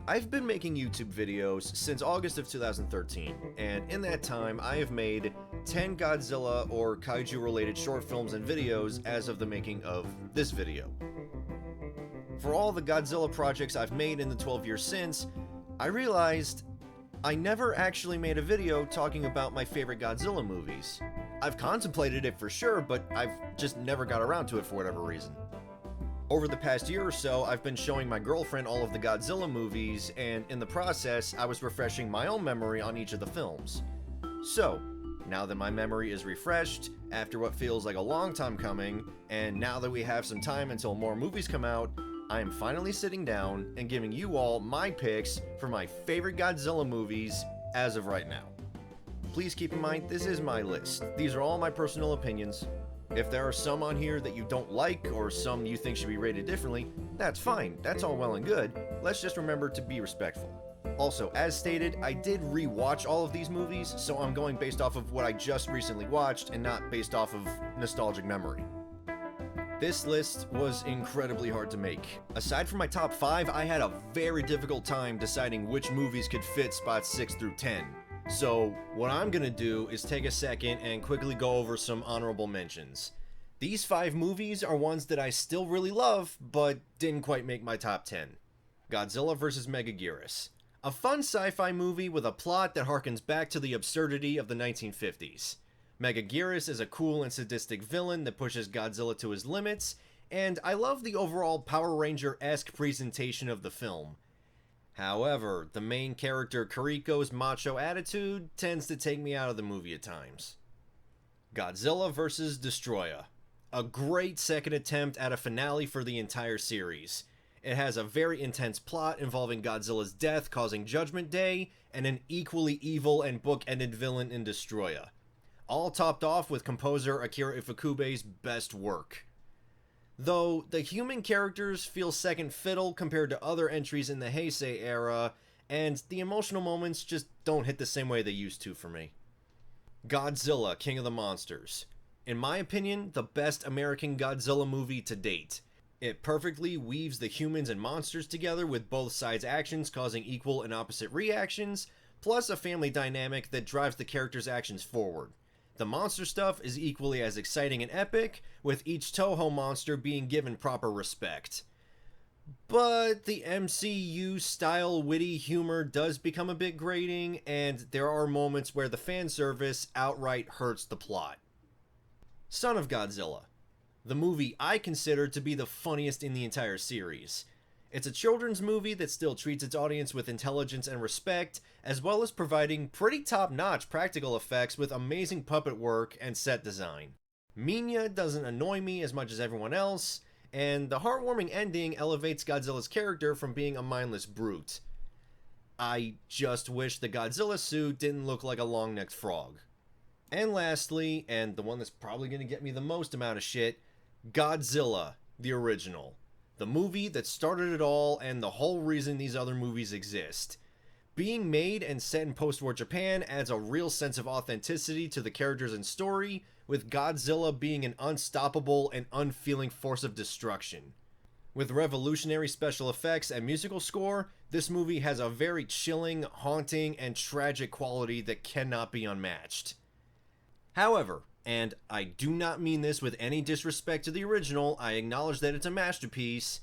I've been making YouTube videos since August of 2013, and in that time I have made 10 Godzilla or kaiju related short films and videos as of the making of this video. For all the Godzilla projects I've made in the 12 years since, I realized I never actually made a video talking about my favorite Godzilla movies. I've contemplated it for sure, but I've just never got around to it for whatever reason. Over the past year or so, I've been showing my girlfriend all of the Godzilla movies, and in the process, I was refreshing my own memory on each of the films. So, now that my memory is refreshed, after what feels like a long time coming, and now that we have some time until more movies come out, I am finally sitting down and giving you all my picks for my favorite Godzilla movies as of right now. Please keep in mind, this is my list. These are all my personal opinions. If there are some on here that you don't like, or some you think should be rated differently, that's fine, that's all well and good. Let's just remember to be respectful. Also, as stated, I did re-watch all of these movies, so I'm going based off of what I just recently watched and not based off of nostalgic memory. This list was incredibly hard to make. Aside from my top 5, I had a very difficult time deciding which movies could fit spots 6 through 10. So, what I'm gonna do is take a second and quickly go over some honorable mentions. These 5 movies are ones that I still really love, but didn't quite make my top 10. Godzilla vs. Megaguirus. A fun sci-fi movie with a plot that harkens back to the absurdity of the 1950s. Megaguirus is a cool and sadistic villain that pushes Godzilla to his limits, and I love the overall Power Ranger-esque presentation of the film. However, the main character Kiriko's macho attitude tends to take me out of the movie at times. Godzilla vs. Destroya. A great second attempt at a finale for the entire series. It has a very intense plot involving Godzilla's death causing Judgment Day, and an equally evil and book-ended villain in Destroya. All topped off with composer Akira Ifukube's best work. Though the human characters feel second fiddle compared to other entries in the Heisei era, and the emotional moments just don't hit the same way they used to for me. Godzilla, King of the Monsters. In my opinion, the best American Godzilla movie to date. It perfectly weaves the humans and monsters together with both sides' actions causing equal and opposite reactions, plus a family dynamic that drives the characters' actions forward. The monster stuff is equally as exciting and epic, with each Toho monster being given proper respect. But the MCU-style witty humor does become a bit grating, and there are moments where the fan service outright hurts the plot. Son of Godzilla. The movie I consider to be the funniest in the entire series. It's a children's movie that still treats its audience with intelligence and respect, as well as providing pretty top-notch practical effects with amazing puppet work and set design. Minya doesn't annoy me as much as everyone else, and the heartwarming ending elevates Godzilla's character from being a mindless brute. I just wish the Godzilla suit didn't look like a long-necked frog. And lastly, and the one that's probably going to get me the most amount of shit, Godzilla, the original. The movie that started it all and the whole reason these other movies exist. Being made and set in post-war Japan adds a real sense of authenticity to the characters and story, with Godzilla being an unstoppable and unfeeling force of destruction. With revolutionary special effects and musical score, this movie has a very chilling, haunting, and tragic quality that cannot be unmatched. However, and I do not mean this with any disrespect to the original, I acknowledge that it's a masterpiece.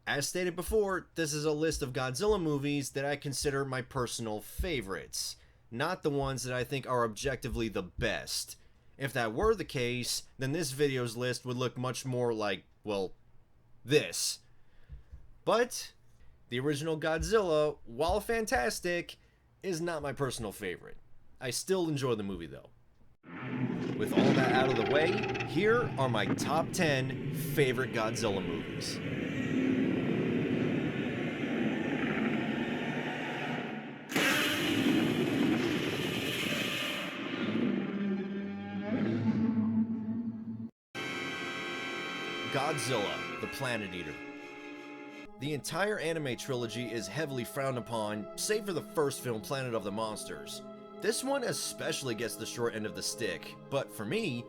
As stated before, this is a list of Godzilla movies that I consider my personal favorites, not the ones that I think are objectively the best. If that were the case, then this video's list would look much more like, well, this. But the original Godzilla, while fantastic, is not my personal favorite. I still enjoy the movie though. With all that out of the way, here are my top 10 favorite Godzilla movies. Godzilla, the Planet Eater. The entire anime trilogy is heavily frowned upon, save for the first film, Planet of the Monsters. This one especially gets the short end of the stick, but for me,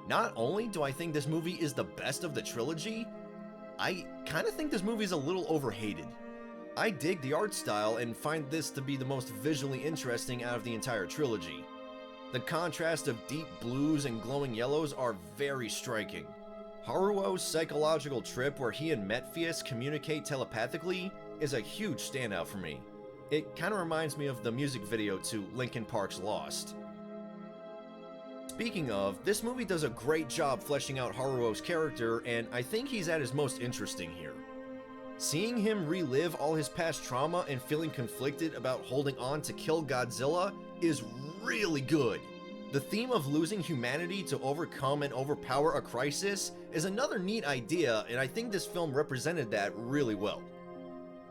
not only do I think this movie is the best of the trilogy, I kind of think this movie is a little overhated. I dig the art style and find this to be the most visually interesting out of the entire trilogy. The contrast of deep blues and glowing yellows are very striking. Haruo's psychological trip where he and Metphius communicate telepathically is a huge standout for me. It kinda reminds me of the music video to Linkin Park's Lost. Speaking of, this movie does a great job fleshing out Haruo's character, and I think he's at his most interesting here. Seeing him relive all his past trauma and feeling conflicted about holding on to kill Godzilla is really good. The theme of losing humanity to overcome and overpower a crisis is another neat idea, and I think this film represented that really well.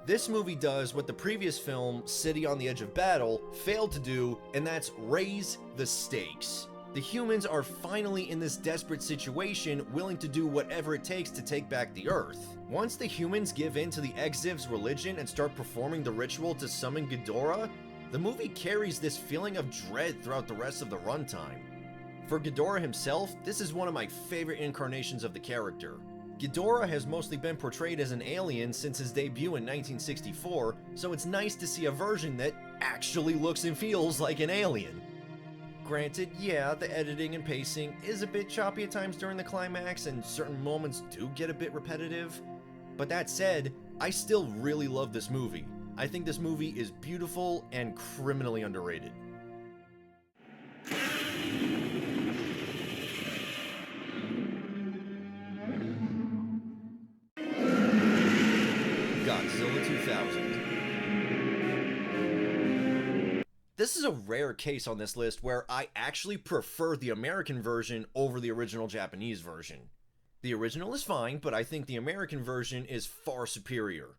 This movie does what the previous film, City on the Edge of Battle, failed to do, and that's raise the stakes. The humans are finally in this desperate situation, willing to do whatever it takes to take back the Earth. Once the humans give in to the Exiv's religion and start performing the ritual to summon Ghidorah, the movie carries this feeling of dread throughout the rest of the runtime. For Ghidorah himself, this is one of my favorite incarnations of the character. Ghidorah has mostly been portrayed as an alien since his debut in 1964, so it's nice to see a version that actually looks and feels like an alien. Granted, yeah, the editing and pacing is a bit choppy at times during the climax, and certain moments do get a bit repetitive, but that said, I still really love this movie. I think this movie is beautiful and criminally underrated. Godzilla 2000. This is a rare case on this list where I actually prefer the American version over the original Japanese version. The original is fine, but I think the American version is far superior.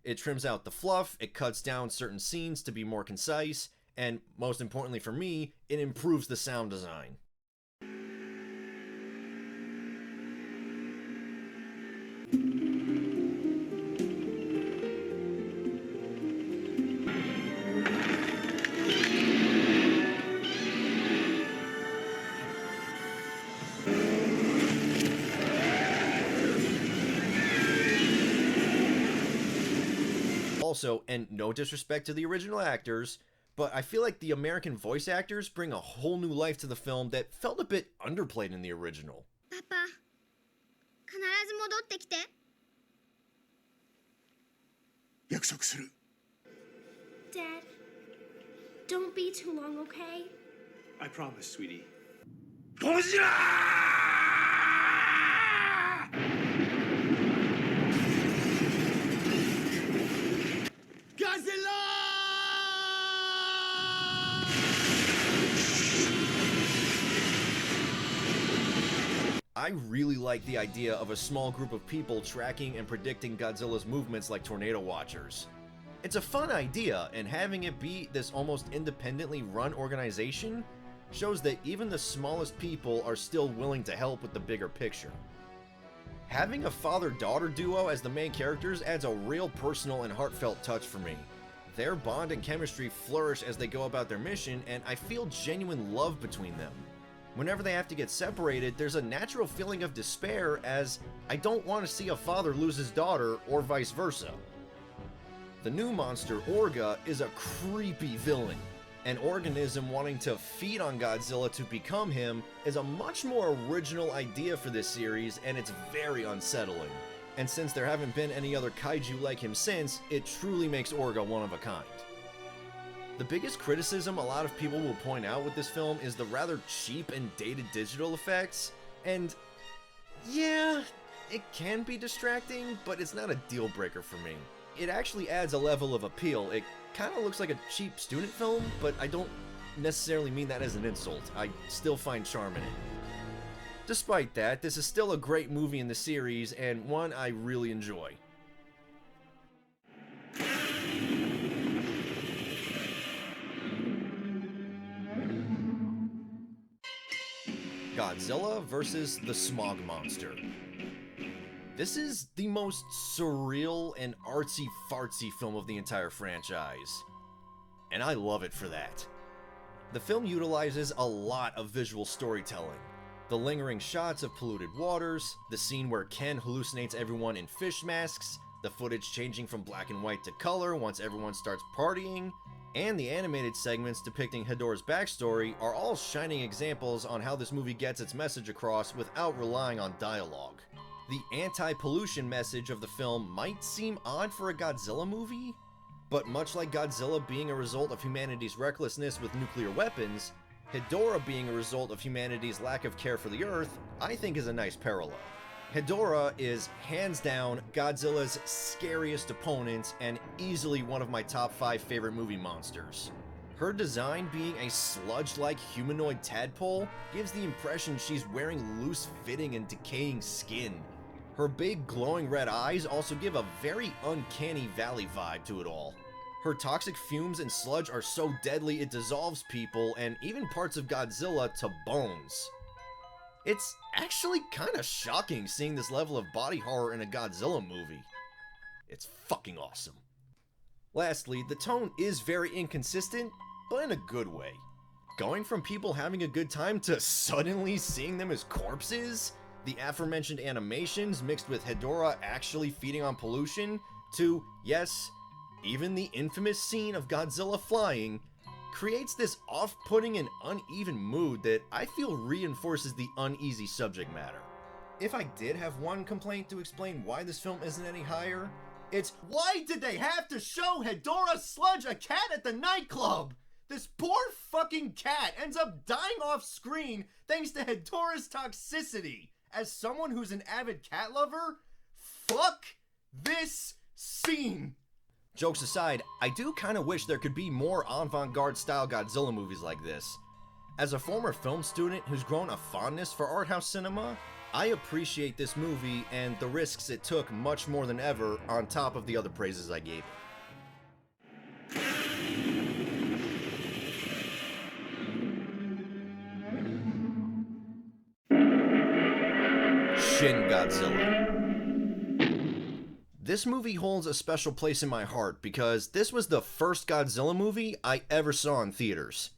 It trims out the fluff, it cuts down certain scenes to be more concise, and most importantly for me, it improves the sound design. Also, and no disrespect to the original actors, but I feel like the American voice actors bring a whole new life to the film that felt a bit underplayed in the original. Papa, 必ず戻ってきて。約束する。Dad, don't be too long, okay? I promise, sweetie. Godzilla! I really like the idea of a small group of people tracking and predicting Godzilla's movements like tornado watchers. It's a fun idea, and having it be this almost independently run organization shows that even the smallest people are still willing to help with the bigger picture. Having a father-daughter duo as the main characters adds a real personal and heartfelt touch for me. Their bond and chemistry flourish as they go about their mission, and I feel genuine love between them. Whenever they have to get separated, there's a natural feeling of despair, as I don't want to see a father lose his daughter, or vice versa. The new monster, Orga, is a creepy villain. An organism wanting to feed on Godzilla to become him is a much more original idea for this series, and it's very unsettling. And since there haven't been any other kaiju like him since, it truly makes Orga one of a kind. The biggest criticism a lot of people will point out with this film is the rather cheap and dated digital effects, and yeah, it can be distracting, but it's not a deal breaker for me. It actually adds a level of appeal. It kind of looks like a cheap student film, but I don't necessarily mean that as an insult. I still find charm in it. Despite that, this is still a great movie in the series, and one I really enjoy. Godzilla vs. the Smog Monster. This is the most surreal and artsy-fartsy film of the entire franchise, and I love it for that. The film utilizes a lot of visual storytelling. The lingering shots of polluted waters, the scene where Ken hallucinates everyone in fish masks, the footage changing from black and white to color once everyone starts partying, and the animated segments depicting Hedorah's backstory are all shining examples on how this movie gets its message across without relying on dialogue. The anti-pollution message of the film might seem odd for a Godzilla movie, but much like Godzilla being a result of humanity's recklessness with nuclear weapons, Hedorah being a result of humanity's lack of care for the Earth, I think is a nice parallel. Hedorah is hands down Godzilla's scariest opponent and easily one of my top 5 favorite movie monsters. Her design being a sludge-like humanoid tadpole gives the impression she's wearing loose-fitting and decaying skin. Her big glowing red eyes also give a very uncanny valley vibe to it all. Her toxic fumes and sludge are so deadly it dissolves people and even parts of Godzilla to bones. It's actually kinda shocking seeing this level of body horror in a Godzilla movie. It's fucking awesome. Lastly, the tone is very inconsistent, but in a good way. Going from people having a good time to suddenly seeing them as corpses, the aforementioned animations mixed with Hedorah actually feeding on pollution, to, yes, even the infamous scene of Godzilla flying, creates this off-putting and uneven mood that I feel reinforces the uneasy subject matter. If I did have one complaint to explain why this film isn't any higher, it's why did they have to show Hedorah sludge a cat at the nightclub? This poor fucking cat ends up dying off screen thanks to Hedorah's toxicity. As someone who's an avid cat lover, fuck this scene. Jokes aside, I do kinda wish there could be more avant-garde style Godzilla movies like this. As a former film student who's grown a fondness for art house cinema, I appreciate this movie and the risks it took much more than ever on top of the other praises I gave it. Shin Godzilla. This movie holds a special place in my heart because this was the first Godzilla movie I ever saw in theaters.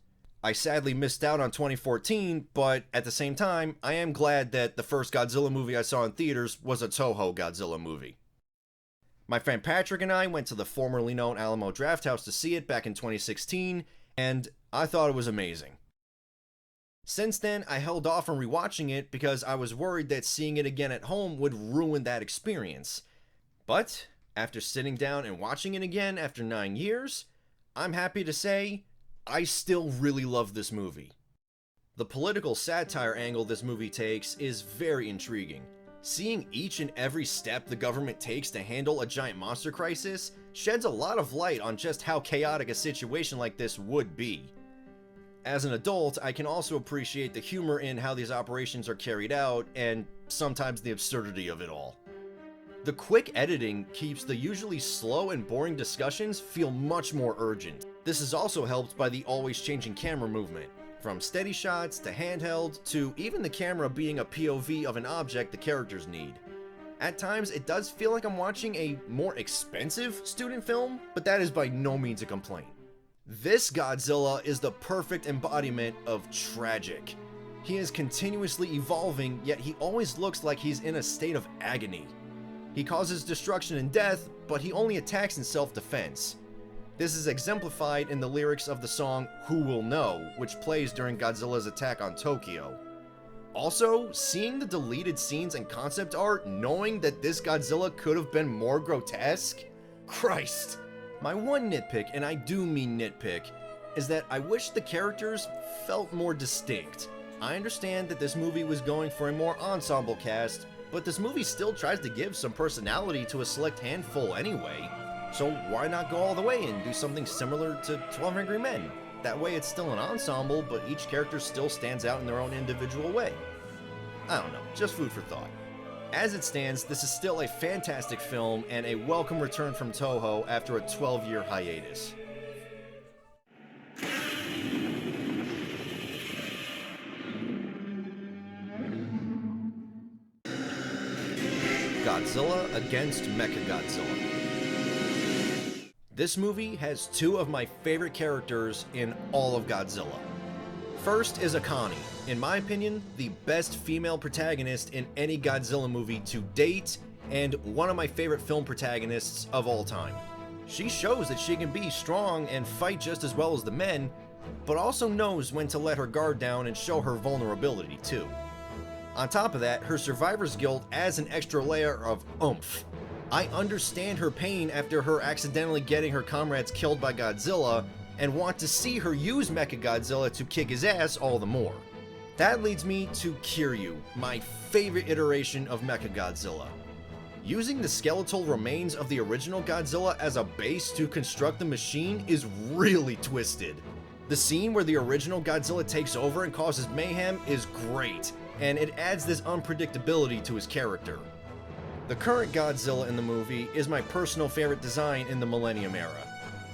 I sadly missed out on 2014, but at the same time, I am glad that the first Godzilla movie I saw in theaters was a Toho Godzilla movie. My friend Patrick and I went to the formerly known Alamo Drafthouse to see it back in 2016, and I thought it was amazing. Since then, I held off on rewatching it because I was worried that seeing it again at home would ruin that experience. But, after sitting down and watching it again after 9 years, I'm happy to say, I still really love this movie. The political satire angle this movie takes is very intriguing. Seeing each and every step the government takes to handle a giant monster crisis sheds a lot of light on just how chaotic a situation like this would be. As an adult, I can also appreciate the humor in how these operations are carried out, and sometimes the absurdity of it all. The quick editing keeps the usually slow and boring discussions feel much more urgent. This is also helped by the always changing camera movement, from steady shots to handheld to even the camera being a POV of an object the characters need. At times, it does feel like I'm watching a more expensive student film, but that is by no means a complaint. This Godzilla is the perfect embodiment of tragic. He is continuously evolving, yet he always looks like he's in a state of agony. He causes destruction and death, but he only attacks in self-defense. This is exemplified in the lyrics of the song Who Will Know, which plays during Godzilla's attack on Tokyo. Also, seeing the deleted scenes and concept art, knowing that this Godzilla could have been more grotesque? Christ! My one nitpick, and I do mean nitpick, is that I wish the characters felt more distinct. I understand that this movie was going for a more ensemble cast, but this movie still tries to give some personality to a select handful anyway. So why not go all the way and do something similar to 12 Angry Men? That way it's still an ensemble, but each character still stands out in their own individual way. I don't know, just food for thought. As it stands, this is still a fantastic film and a welcome return from Toho after a 12-year hiatus. Godzilla against Mechagodzilla. This movie has two of my favorite characters in all of Godzilla. First is Akane, in my opinion, the best female protagonist in any Godzilla movie to date, and one of my favorite film protagonists of all time. She shows that she can be strong and fight just as well as the men, but also knows when to let her guard down and show her vulnerability too. On top of that, her survivor's guilt adds an extra layer of oomph. I understand her pain after her accidentally getting her comrades killed by Godzilla, and want to see her use Mechagodzilla to kick his ass all the more. That leads me to Kiryu, my favorite iteration of Mechagodzilla. Using the skeletal remains of the original Godzilla as a base to construct the machine is really twisted. The scene where the original Godzilla takes over and causes mayhem is great, and it adds this unpredictability to his character. The current Godzilla in the movie is my personal favorite design in the Millennium era.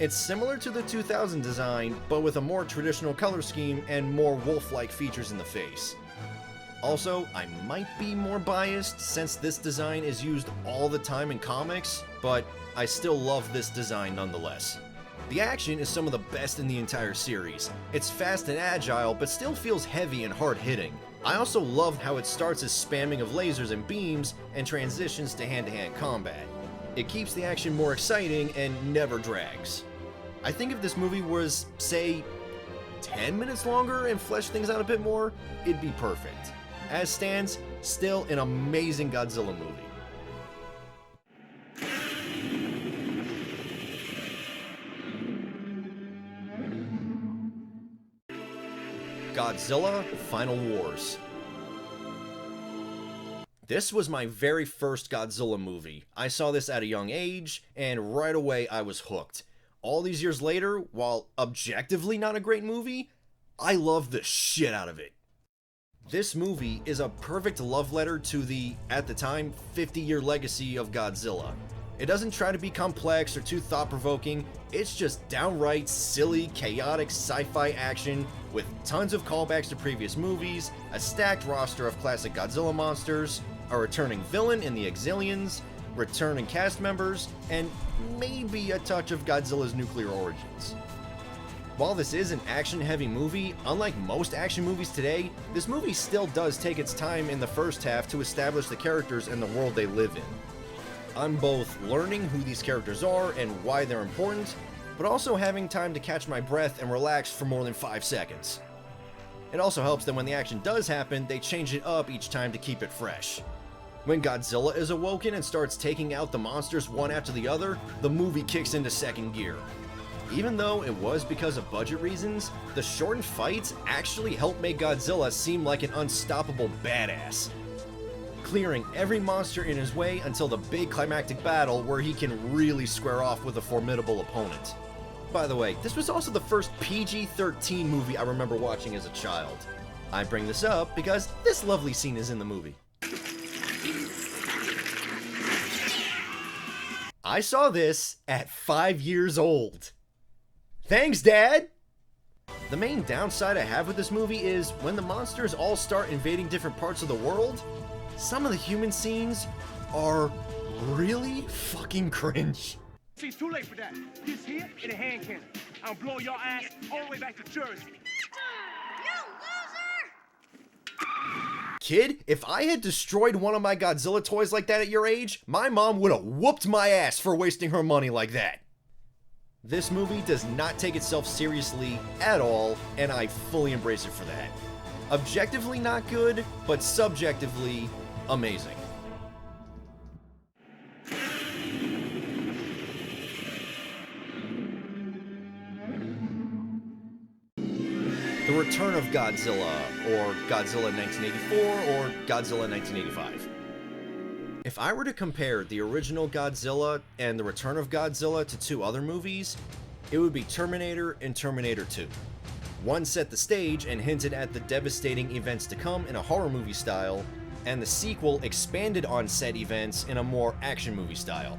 It's similar to the 2000 design, but with a more traditional color scheme and more wolf-like features in the face. Also, I might be more biased since this design is used all the time in comics, but I still love this design nonetheless. The action is some of the best in the entire series. It's fast and agile, but still feels heavy and hard-hitting. I also love how it starts as spamming of lasers and beams and transitions to hand-to-hand combat. It keeps the action more exciting and never drags. I think if this movie was, say, 10 minutes longer and fleshed things out a bit more, it'd be perfect. As stands, still an amazing Godzilla movie. Godzilla Final Wars. This was my very first Godzilla movie. I saw this at a young age, and right away I was hooked. All these years later, while objectively not a great movie, I love the shit out of it. This movie is a perfect love letter to the, at the time, 50-year legacy of Godzilla. It doesn't try to be complex or too thought-provoking, it's just downright silly, chaotic sci-fi action with tons of callbacks to previous movies, a stacked roster of classic Godzilla monsters, a returning villain in the Exilians, returning cast members, and maybe a touch of Godzilla's nuclear origins. While this is an action-heavy movie, unlike most action movies today, this movie still does take its time in the first half to establish the characters and the world they live in. I'm both learning who these characters are and why they're important, but also having time to catch my breath and relax for more than 5 seconds. It also helps that when the action does happen, they change it up each time to keep it fresh. When Godzilla is awoken and starts taking out the monsters one after the other, the movie kicks into second gear. Even though it was because of budget reasons, the shortened fights actually help make Godzilla seem like an unstoppable badass, clearing every monster in his way until the big climactic battle where he can really square off with a formidable opponent. By the way, this was also the first PG-13 movie I remember watching as a child. I bring this up because this lovely scene is in the movie. I saw this at 5 years old. Thanks, Dad! The main downside I have with this movie is when the monsters all start invading different parts of the world, some of the human scenes are really fucking cringe. See, it's too late for that. He's here in a hand cannon. I'll blow your ass all the way back to Jersey. You loser! Kid, if I had destroyed one of my Godzilla toys like that at your age, my mom would have whooped my ass for wasting her money like that. This movie does not take itself seriously at all, and I fully embrace it for that. Objectively not good, but subjectively amazing. The Return of Godzilla, or Godzilla 1984, or Godzilla 1985. If I were to compare the original Godzilla and The Return of Godzilla to two other movies, it would be Terminator and Terminator 2. One set the stage and hinted at the devastating events to come in a horror movie style, and the sequel expanded on said events in a more action movie style.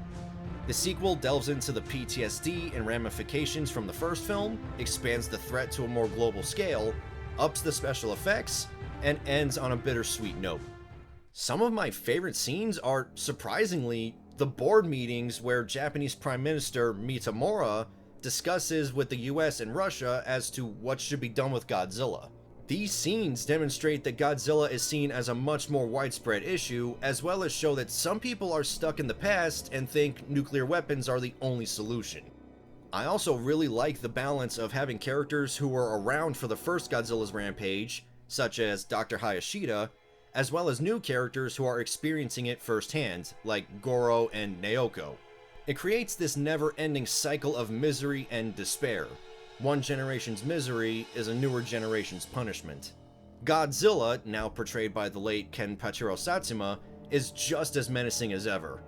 The sequel delves into the PTSD and ramifications from the first film, expands the threat to a more global scale, ups the special effects, and ends on a bittersweet note. Some of my favorite scenes are, surprisingly, the board meetings where Japanese Prime Minister Mitamura discusses with the US and Russia as to what should be done with Godzilla. These scenes demonstrate that Godzilla is seen as a much more widespread issue, as well as show that some people are stuck in the past and think nuclear weapons are the only solution. I also really like the balance of having characters who were around for the first Godzilla's rampage, such as Dr. Hayashida, as well as new characters who are experiencing it firsthand, like Goro and Naoko. It creates this never-ending cycle of misery and despair. One generation's misery is a newer generation's punishment. Godzilla, now portrayed by the late Kenpachiro Satsuma, is just as menacing as ever.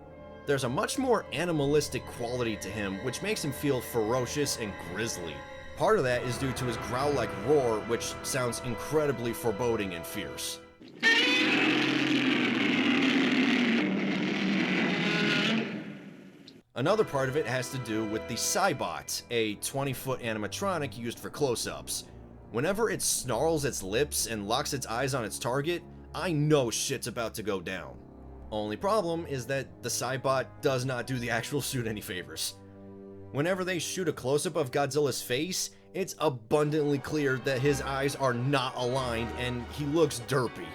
There's a much more animalistic quality to him, which makes him feel ferocious and grisly. Part of that is due to his growl-like roar, which sounds incredibly foreboding and fierce. Another part of it has to do with the Cybot, a 20-foot animatronic used for close-ups. Whenever it snarls its lips and locks its eyes on its target, I know shit's about to go down. Only problem is that the Cybot does not do the actual suit any favors. Whenever they shoot a close-up of Godzilla's face, it's abundantly clear that his eyes are not aligned and he looks derpy.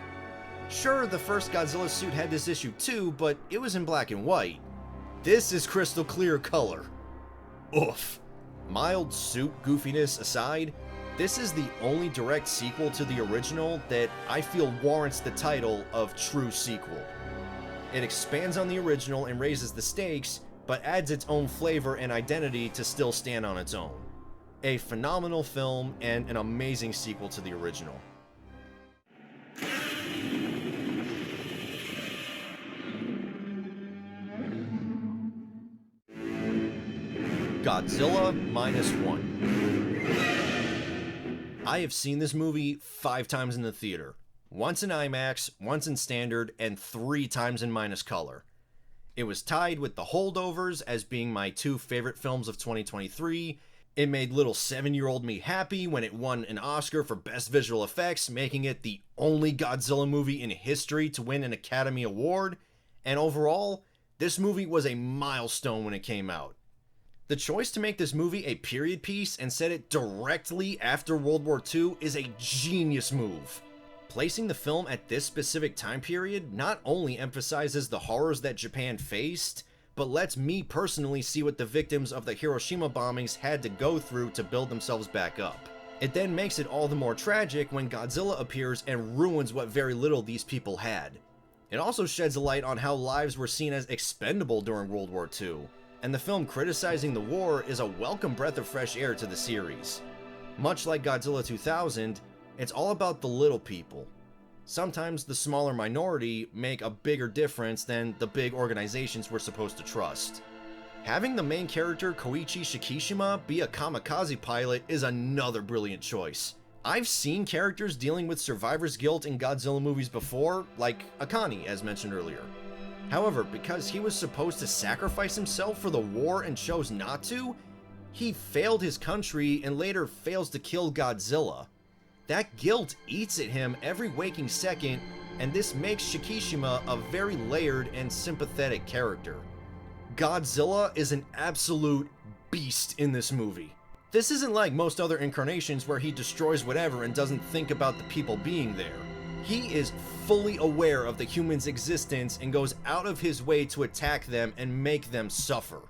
Sure, the first Godzilla suit had this issue too, but it was in black and white. This is crystal clear color. Oof. Mild suit goofiness aside, this is the only direct sequel to the original that I feel warrants the title of true sequel. It expands on the original and raises the stakes, but adds its own flavor and identity to still stand on its own. A phenomenal film and an amazing sequel to the original. Godzilla -1. I have seen this movie 5 times in the theater. Once in IMAX, once in standard, and 3 times in minus color. It was tied with The Holdovers as being my 2 favorite films of 2023. It made little 7-year-old me happy when it won an Oscar for Best Visual Effects, making it the only Godzilla movie in history to win an Academy Award. And overall, this movie was a milestone when it came out. The choice to make this movie a period piece and set it directly after World War II is a genius move. Placing the film at this specific time period not only emphasizes the horrors that Japan faced, but lets me personally see what the victims of the Hiroshima bombings had to go through to build themselves back up. It then makes it all the more tragic when Godzilla appears and ruins what very little these people had. It also sheds a light on how lives were seen as expendable during World War II, and the film criticizing the war is a welcome breath of fresh air to the series. Much like Godzilla 2000, it's all about the little people. Sometimes the smaller minority make a bigger difference than the big organizations we're supposed to trust. Having the main character Koichi Shikishima be a kamikaze pilot is another brilliant choice. I've seen characters dealing with survivor's guilt in Godzilla movies before, like Akane, as mentioned earlier. However, because he was supposed to sacrifice himself for the war and chose not to, he failed his country and later fails to kill Godzilla. That guilt eats at him every waking second, and this makes Shikishima a very layered and sympathetic character. Godzilla is an absolute beast in this movie. This isn't like most other incarnations where he destroys whatever and doesn't think about the people being there. He is fully aware of the humans' existence and goes out of his way to attack them and make them suffer.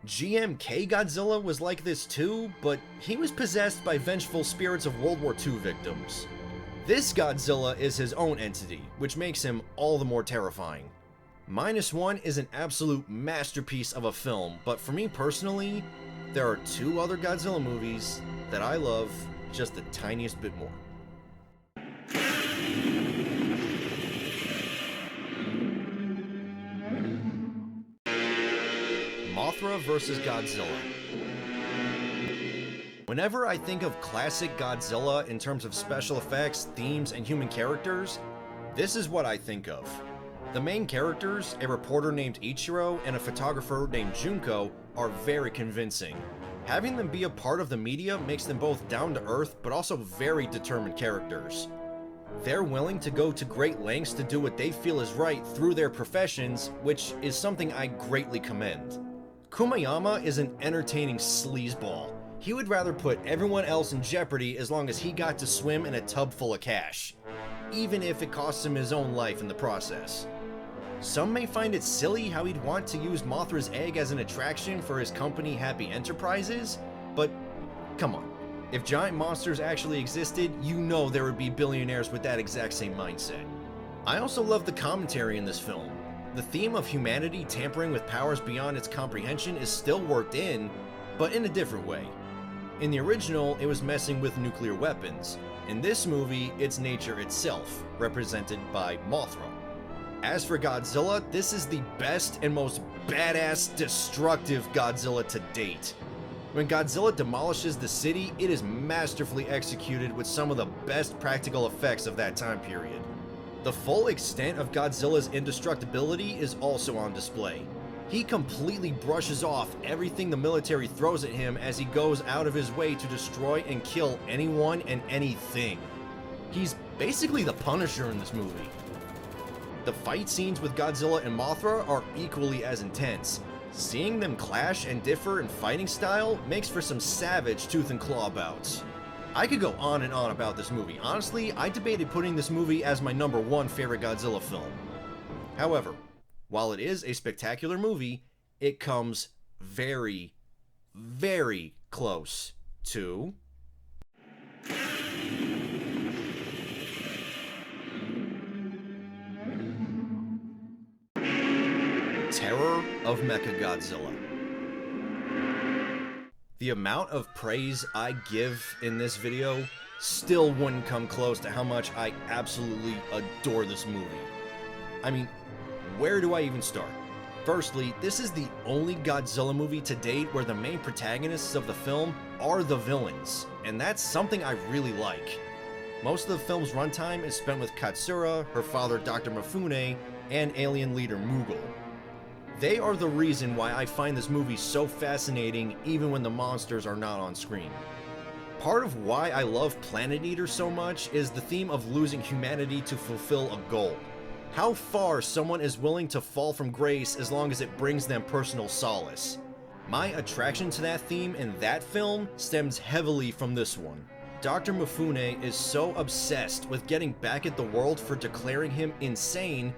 GMK Godzilla was like this too, but he was possessed by vengeful spirits of World War II victims. This Godzilla is his own entity, which makes him all the more terrifying. -1 is an absolute masterpiece of a film, but for me personally, there are 2 other Godzilla movies that I love just the tiniest bit more. Mothra vs. Godzilla. Whenever I think of classic Godzilla in terms of special effects, themes, and human characters, this is what I think of. The main characters, a reporter named Ichiro and a photographer named Junko, are very convincing. Having them be a part of the media makes them both down to earth but also very determined characters. They're willing to go to great lengths to do what they feel is right through their professions, which is something I greatly commend. Kumayama is an entertaining sleazeball. he would rather put everyone else in jeopardy as long as he got to swim in a tub full of cash, even if it costs him his own life in the process. Some may find it silly how he'd want to use Mothra's egg as an attraction for his company Happy Enterprises, but come on. If giant monsters actually existed, you know there would be billionaires with that exact same mindset. I also love the commentary in this film. The theme of humanity tampering with powers beyond its comprehension is still worked in, but in a different way. In the original, it was messing with nuclear weapons. In this movie, it's nature itself, represented by Mothra. As for Godzilla, this is the best and most badass, destructive Godzilla to date. When Godzilla demolishes the city, it is masterfully executed with some of the best practical effects of that time period. The full extent of Godzilla's indestructibility is also on display. He completely brushes off everything the military throws at him as he goes out of his way to destroy and kill anyone and anything. He's basically the Punisher in this movie. The fight scenes with Godzilla and Mothra are equally as intense. Seeing them clash and differ in fighting style makes for some savage tooth and claw bouts. I could go on and on about this movie. Honestly, I debated putting this movie as my #1 favorite Godzilla film. However, while it is a spectacular movie, it comes very, very close to Terror of Mechagodzilla. The amount of praise I give in this video still wouldn't come close to how much I absolutely adore this movie. I mean, where do I even start? Firstly, this is the only Godzilla movie to date where the main protagonists of the film are the villains, and that's something I really like. Most of the film's runtime is spent with Katsura, her father Dr. Mifune, and alien leader Moogle. They are the reason why I find this movie so fascinating even when the monsters are not on screen. Part of why I love Planet Eater so much is the theme of losing humanity to fulfill a goal. How far someone is willing to fall from grace as long as it brings them personal solace. My attraction to that theme in that film stems heavily from this one. Dr. Mifune is so obsessed with getting back at the world for declaring him insane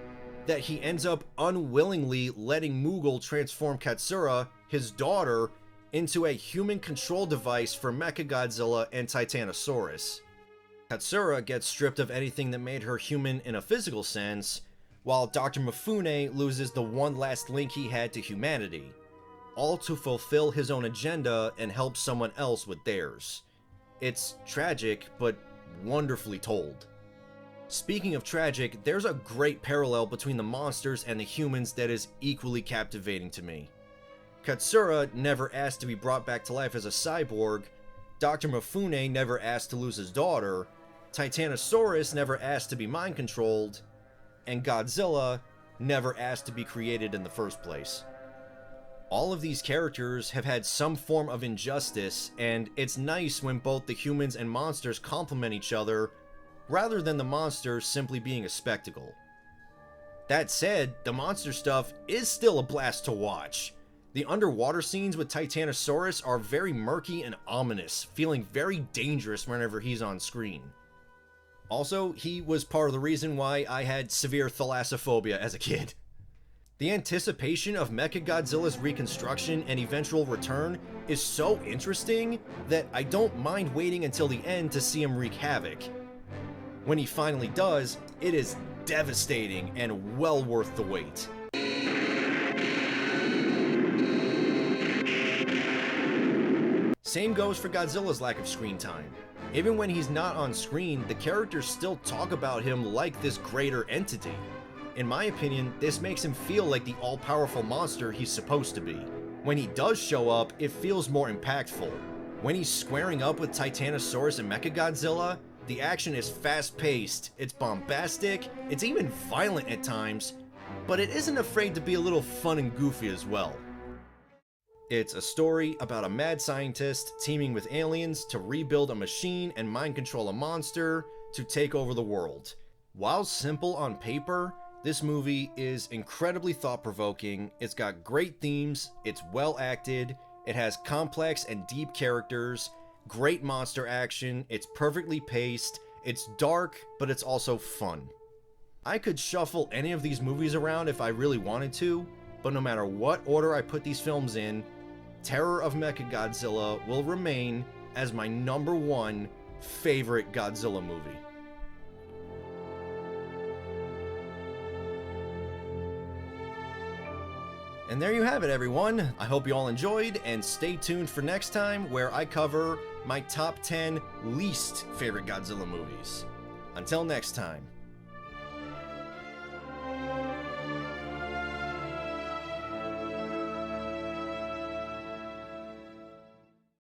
that he ends up unwillingly letting Moogle transform Katsura, his daughter, into a human control device for Mechagodzilla and Titanosaurus. Katsura gets stripped of anything that made her human in a physical sense, while Dr. Mifune loses the one last link he had to humanity, all to fulfill his own agenda and help someone else with theirs. It's tragic, but wonderfully told. Speaking of tragic, there's a great parallel between the monsters and the humans that is equally captivating to me. Katsura never asked to be brought back to life as a cyborg, Dr. Mifune never asked to lose his daughter, Titanosaurus never asked to be mind-controlled, and Godzilla never asked to be created in the first place. All of these characters have had some form of injustice, and it's nice when both the humans and monsters complement each other rather than the monsters simply being a spectacle. That said, the monster stuff is still a blast to watch. The underwater scenes with Titanosaurus are very murky and ominous, feeling very dangerous whenever he's on screen. Also, he was part of the reason why I had severe thalassophobia as a kid. The anticipation of Mechagodzilla's reconstruction and eventual return is so interesting that I don't mind waiting until the end to see him wreak havoc. When he finally does, it is devastating and well worth the wait. Same goes for Godzilla's lack of screen time. Even when he's not on screen, the characters still talk about him like this greater entity. In my opinion, this makes him feel like the all-powerful monster he's supposed to be. When he does show up, it feels more impactful. When he's squaring up with Titanosaurus and Mechagodzilla, the action is fast-paced, it's bombastic, it's even violent at times, but it isn't afraid to be a little fun and goofy as well. It's a story about a mad scientist teaming with aliens to rebuild a machine and mind control a monster to take over the world. While simple on paper, this movie is incredibly thought-provoking, it's got great themes, it's well acted, It has complex and deep characters, great monster action, it's perfectly paced, it's dark, but it's also fun. I could shuffle any of these movies around if I really wanted to, but no matter what order I put these films in, Terror of Mechagodzilla will remain as my #1 favorite Godzilla movie. And there you have it, everyone. I hope you all enjoyed, and stay tuned for next time where I cover my top 10 least favorite Godzilla movies. Until next time.